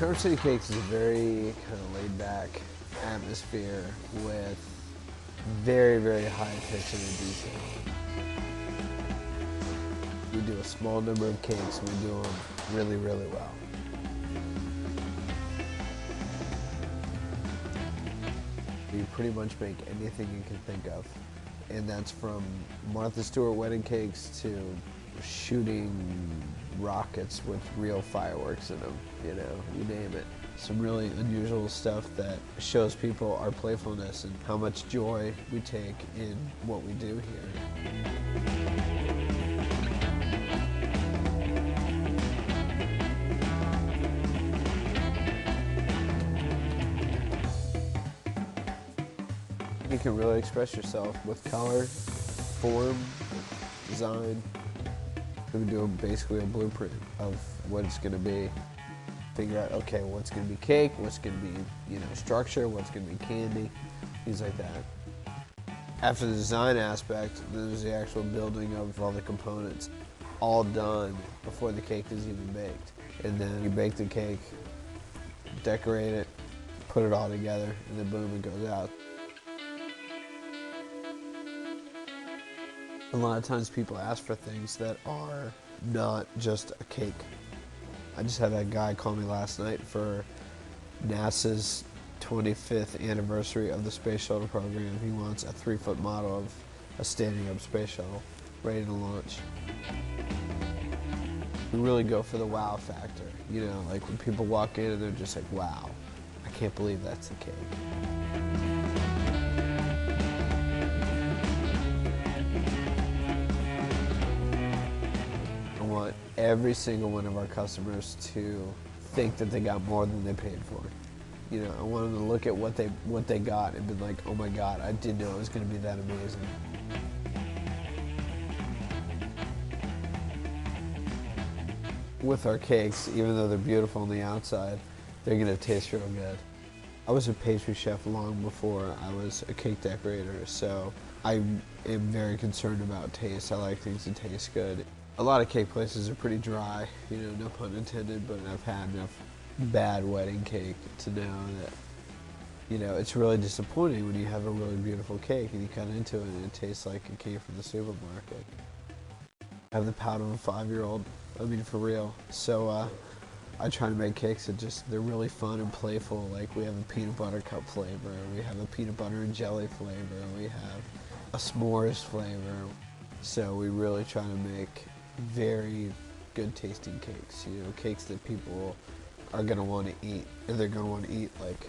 Charm City Cakes is a very kind of laid back atmosphere with very, very high attention to detail. We do a small number of cakes, we do them really, really well. We pretty much make anything you can think of. And that's from Martha Stewart wedding cakes to shooting rockets with real fireworks in them, you know, you name it. Some really unusual stuff that shows people our playfulness and how much joy we take in what we do here. You can really express yourself with color, form, design. We do basically a blueprint of what it's going to be. Figure out, okay, what's going to be cake, what's going to be, structure, what's going to be candy, things like that. After the design aspect, there's the actual building of all the components, all done before the cake is even baked. And then you bake the cake, decorate it, put it all together, and then boom, it goes out. A lot of times people ask for things that are not just a cake. I just had that guy call me last night for NASA's 25th anniversary of the space shuttle program. He wants a 3-foot model of a standing up space shuttle ready to launch. We really go for the wow factor. Like when people walk in and they're just like, wow, I can't believe that's the cake. I want every single one of our customers to think that they got more than they paid for. I want them to look at what they got and be like, oh my God, I didn't know it was going to be that amazing. With our cakes, even though they're beautiful on the outside, they're going to taste real good. I was a pastry chef long before I was a cake decorator, so I am very concerned about taste. I like things to taste good. A lot of cake places are pretty dry, no pun intended, but I've had enough bad wedding cake to know that, it's really disappointing when you have a really beautiful cake and you cut into it and it tastes like it came from the supermarket. I have the palate of a 5-year-old, for real. So I try to make cakes that they're really fun and playful. Like we have a peanut butter cup flavor, we have a peanut butter and jelly flavor, we have a s'mores flavor. So we really try to make very good tasting cakes, cakes that people are going to want to eat, and they're going to want to eat like,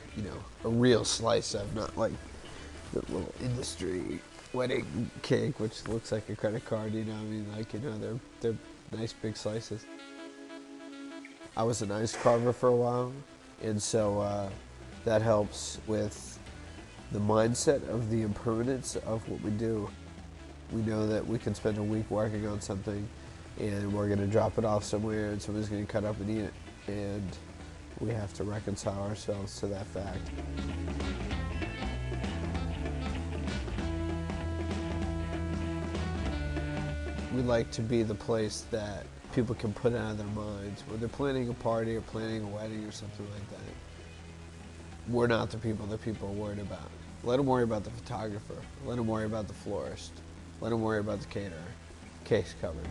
a real slice of, not like the little industry wedding cake, which looks like a credit card, they're nice big slices. I was an ice carver for a while, and so that helps with the mindset of the impermanence of what we do. We know that we can spend a week working on something and we're going to drop it off somewhere and somebody's going to cut up and eat it, and we have to reconcile ourselves to that fact. We like to be the place that people can put out of their minds when they're planning a party or planning a wedding or something like that. We're not the people that people are worried about. Let them worry about the photographer. Let them worry about the florist. Let them worry about the caterer. Case covered.